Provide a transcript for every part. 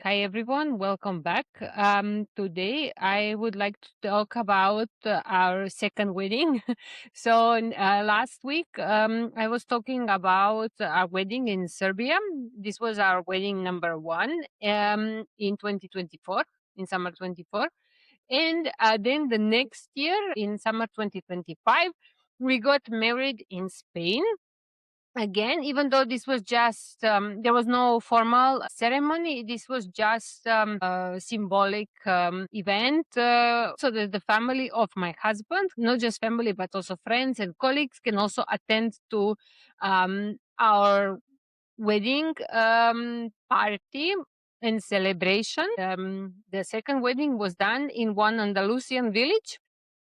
Hi everyone, welcome back. Today I would like to talk about our second wedding. Last week I was talking about our wedding in Serbia. This was our wedding number one in 2024, in summer 24. And then the next year, in summer 2025, we got married in Spain again, even though this was just there was no formal ceremony. This was just a symbolic event, so that the family of my husband, not just family but also friends and colleagues, can also attend to our wedding party and celebration. The second wedding was done in one Andalusian village.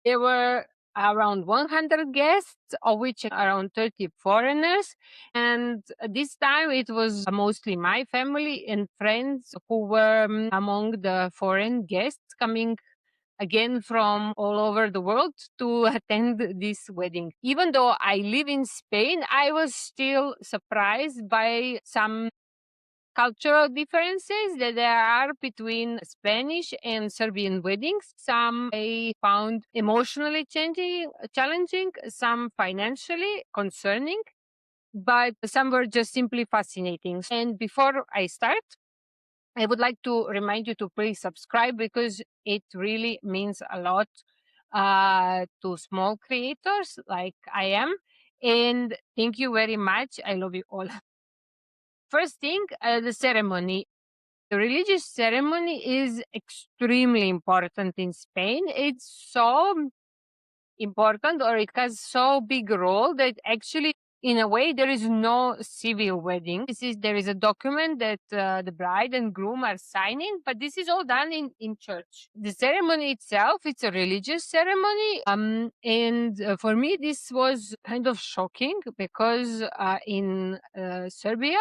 There were around 100 guests, of which around 30 foreigners. And this time it was mostly my family and friends who were among the foreign guests coming again from all over the world to attend this wedding. Even though I live in Spain, I was still surprised by some cultural differences that there are between Spanish and Serbian weddings. Some I found emotionally challenging, some financially concerning, but some were just simply fascinating. And before I start, I would like to remind you to please subscribe because it really means a lot to small creators like I am. And thank you very much. I love you all. First thing, the ceremony. The religious ceremony is extremely important in Spain. It's so important, or it has so big role, that actually in a way there is no civil wedding. There is a document that the bride and groom are signing, but this is all done in church. The ceremony itself, it's a religious ceremony, and for me this was kind of shocking because in Serbia,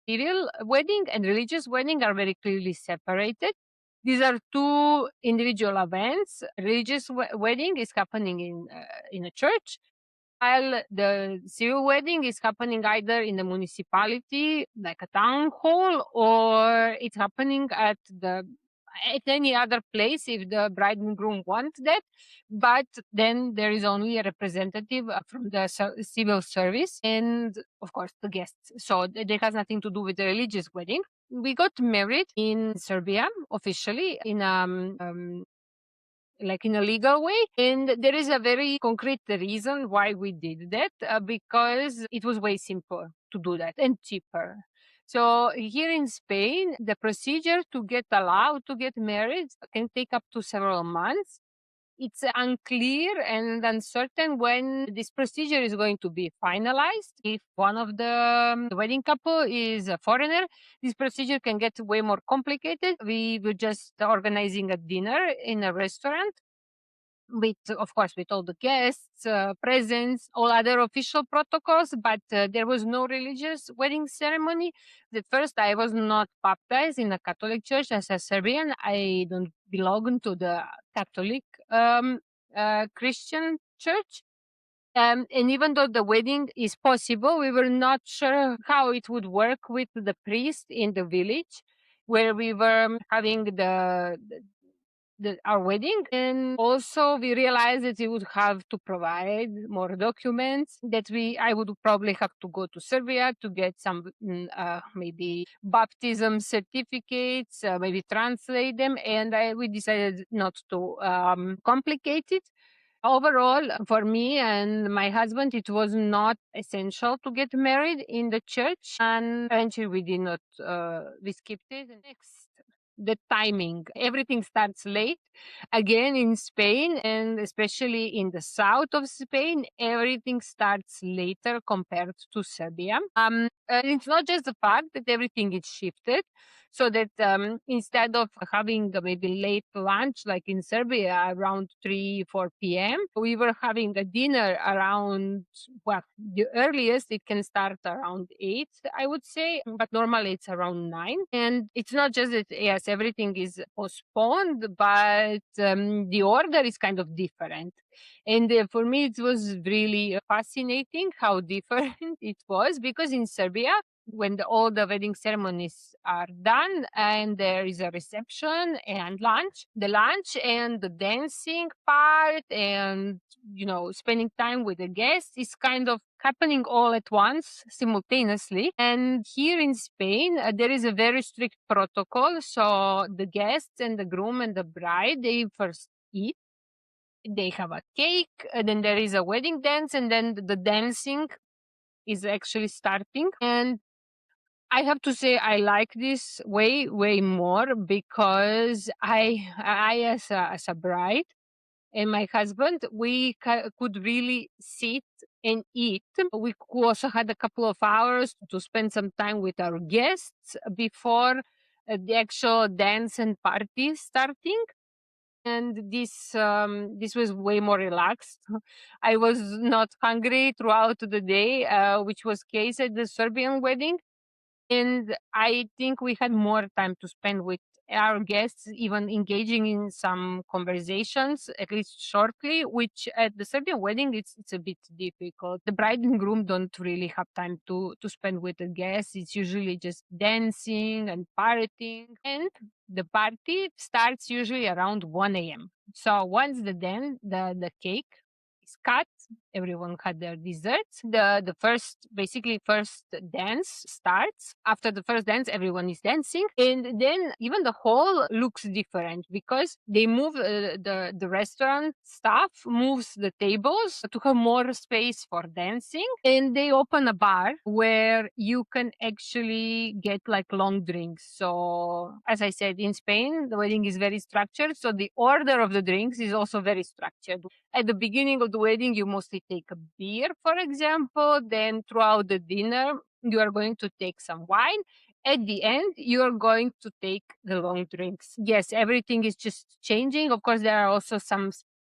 civil wedding and religious wedding are very clearly separated. These are two individual events. Religious wedding is happening in a church, while the civil wedding is happening either in the municipality, like a town hall, or it's happening at any other place if the bride and groom want that. But then there is only a representative from the civil service and, of course, the guests. So that has nothing to do with the religious wedding. We got married in Serbia officially in like in a legal way. And there is a very concrete reason why we did that, because it was way simpler to do that and cheaper. So here in Spain, the procedure to get allowed to get married can take up to several months. It's unclear and uncertain when this procedure is going to be finalized. If one of the wedding couple is a foreigner, this procedure can get way more complicated. We were just organizing a dinner in a restaurant with, of course, with all the guests, presents, all other official protocols, but there was no religious wedding ceremony. At first, I was not baptized in a Catholic church as a Serbian. I don't belong to the Catholic Christian church. And even though the wedding is possible, we were not sure how it would work with the priest in the village where we were having our wedding. And also we realized that we would have to provide more documents, that I would probably have to go to Serbia to get some maybe baptism certificates, maybe translate them. And we decided not to complicate it. Overall, for me and my husband, it was not essential to get married in the church, and eventually we did not, we skipped it. Next, the timing. Everything starts late. Again, in Spain, and especially in the south of Spain, everything starts later compared to Serbia. And it's not just the fact that everything is shifted, so that instead of having maybe late lunch like in Serbia around 3-4 p.m., we were having a dinner around, well, the earliest it can start around 8, I would say, but normally it's around 9. And it's not just that, yes, everything is postponed, but the order is kind of different. And for me, it was really fascinating how different it was, because in Serbia, when all the wedding ceremonies are done and there is a reception and lunch, the lunch and the dancing part and, spending time with the guests is kind of happening all at once simultaneously. And here in Spain, there is a very strict protocol. So the guests and the groom and the bride, they first eat, they have a cake, and then there is a wedding dance, and then the dancing is actually starting. And I have to say I like this way, way more because I as a bride and my husband, we could really sit and eat. We also had a couple of hours to spend some time with our guests before the actual dance and party starting. And this was way more relaxed. I was not hungry throughout the day, which was case at the Serbian wedding. And I think we had more time to spend with our guests, even engaging in some conversations, at least shortly, which at the Serbian wedding, it's a bit difficult. The bride and groom don't really have time to spend with the guests. It's usually just dancing and partying. And the party starts usually around 1 a.m. So once the cake is cut, everyone had their desserts. The first dance starts. After the first dance, everyone is dancing, and then even the hall looks different because they move the restaurant staff moves the tables to have more space for dancing, and they open a bar where you can actually get like long drinks. So as I said, in Spain, the wedding is very structured, so the order of the drinks is also very structured. At the beginning of the wedding, you mostly take a beer, for example. Then throughout the dinner, you are going to take some wine. At the end, you are going to take the long drinks. Yes, everything is just changing. Of course, there are also some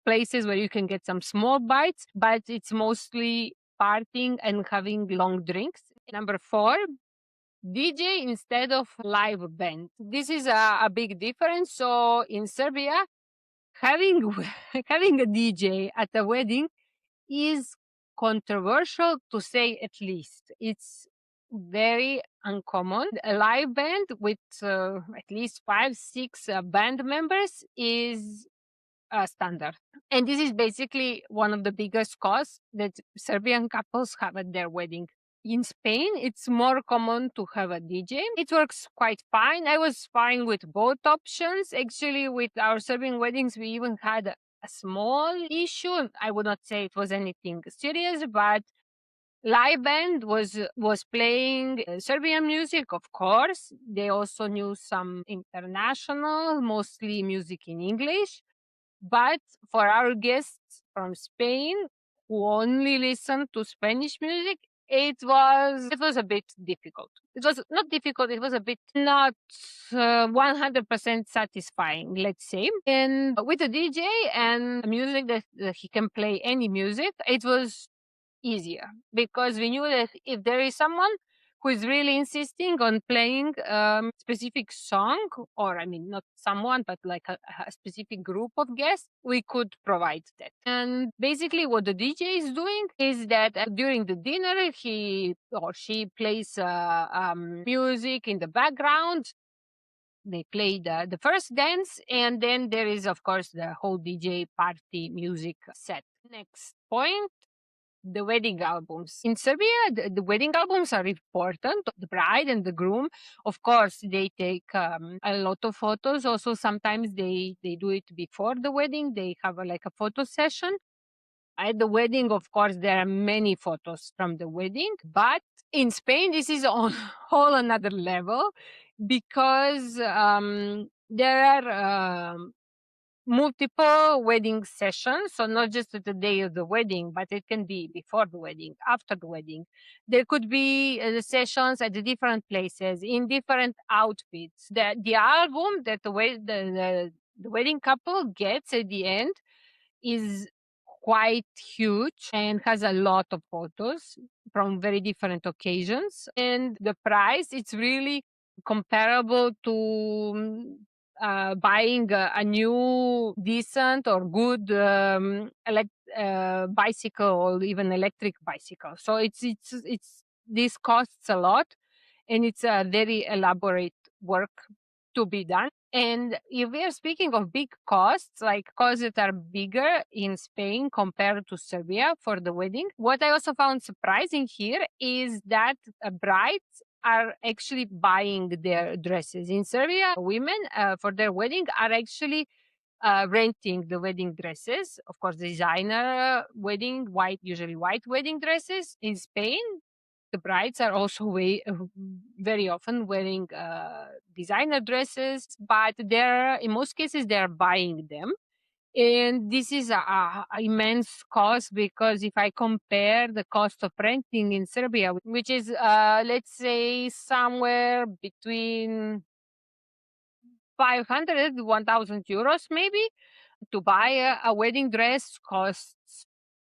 places where you can get some small bites, but it's mostly partying and having long drinks. Number four, DJ instead of live band. This is a big difference. So in Serbia, having having a DJ at a wedding is controversial, to say at least. It's very uncommon. A live band with at least 5, 6 band members is standard. And this is basically one of the biggest costs that Serbian couples have at their wedding. In Spain, it's more common to have a DJ. It works quite fine. I was fine with both options. Actually, with our Serbian weddings, we even had a small issue. I would not say it was anything serious, but live band was playing Serbian music, of course. They also knew some international, mostly music in English. But for our guests from Spain who only listen to Spanish music, it was a bit difficult. It was not difficult. It was a bit not 100% satisfying, let's say. And with a DJ and music that he can play any music, it was easier because we knew that if there is someone who is really insisting on playing specific song, or I mean, not someone, but like a specific group of guests, we could provide that. And basically, what the DJ is doing is that during the dinner, he or she plays music in the background. They play the first dance, and then there is, of course, the whole DJ party music set. Next point, the wedding albums. In Serbia, the wedding albums are important. The bride and the groom, of course, they take a lot of photos. Also, sometimes they do it before the wedding. They have like a photo session. At the wedding, of course, there are many photos from the wedding. But in Spain, this is on whole another level because there are multiple wedding sessions. So not just at the day of the wedding, but it can be before the wedding, after the wedding. There could be the sessions at the different places in different outfits. The album that the wedding couple gets at the end is quite huge and has a lot of photos from very different occasions. And the price, it's really comparable to buying a new decent or good bicycle or even electric bicycle. So it's this costs a lot. and it's a very elaborate work to be done. And if we are speaking of big costs, like costs that are bigger in Spain compared to Serbia for the wedding, what I also found surprising here is that brides are actually buying their dresses. In Serbia, women for their wedding are actually renting the wedding dresses. Of course, designer wedding, usually white wedding dresses. In Spain, the brides are also very often wearing designer dresses, but they're in most cases they're buying them. And this is a immense cost, because if I compare the cost of renting in Serbia, which is let's say somewhere between 500 1,000 euros maybe, to buy a wedding dress costs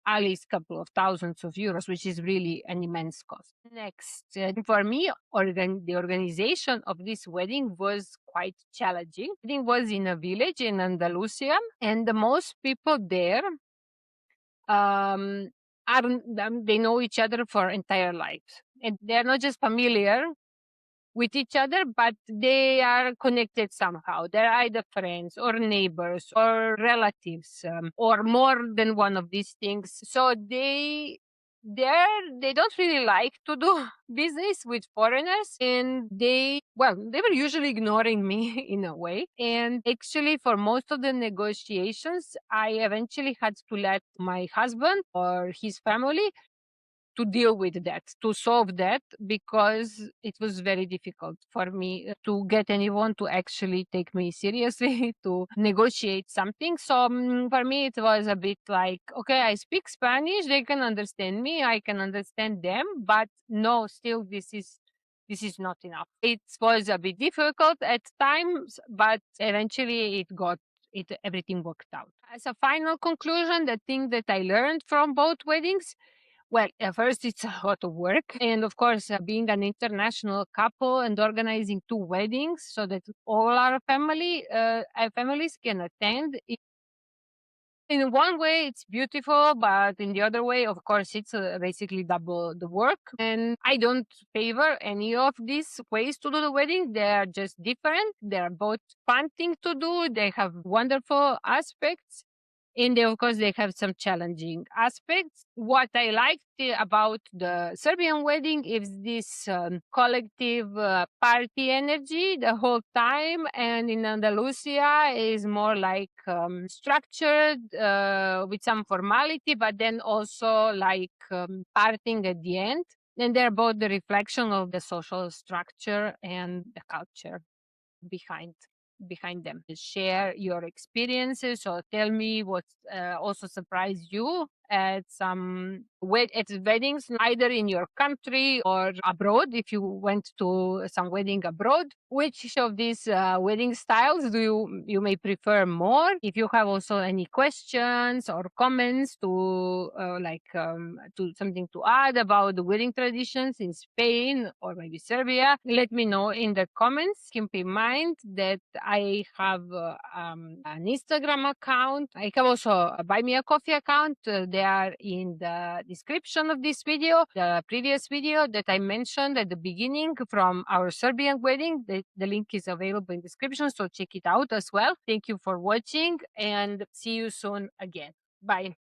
at least a couple of thousands of euros, which is really an immense cost. Next, for me, the organization of this wedding was quite challenging. The wedding was in a village in Andalusia, and the most people there um, they know each other for entire lives, and they're not just familiar with each other, but they are connected somehow. They're either friends or neighbors or relatives, or more than one of these things. So they don't really like to do business with foreigners, and they were usually ignoring me in a way. And actually, for most of the negotiations, I eventually had to let my husband or his family to deal with that, to solve that, because it was very difficult for me to get anyone to actually take me seriously to negotiate something. So for me, it was a bit like, okay, I speak Spanish, they can understand me, I can understand them, but no, still this is not enough. It was a bit difficult at times, but eventually everything worked out. As a final conclusion, the thing that I learned from both weddings, well, at first, it's a lot of work. And of course, being an international couple and organizing two weddings so that all our families can attend. In one way, it's beautiful, but in the other way, of course, it's basically double the work. And I don't favor any of these ways to do the wedding. They are just different. They are both fun thing to do. They have wonderful aspects. And of course, they have some challenging aspects. What I liked about the Serbian wedding is this collective party energy the whole time. And in Andalusia is more like structured with some formality, but then also like partying at the end. And they're both the reflection of the social structure and the culture behind them. Share your experiences, or tell me what also surprised you at weddings, either in your country or abroad. If you went to some wedding abroad, which of these wedding styles do you may prefer more? If you have also any questions or comments to something to add about the wedding traditions in Spain or maybe Serbia, let me know in the comments. Keep in mind that I have an Instagram account. I have also a Buy Me a Coffee account. They are in the description of this video. The previous video that I mentioned at the beginning from our Serbian wedding, the link is available in the description, so check it out as well. Thank you for watching, and see you soon again. Bye.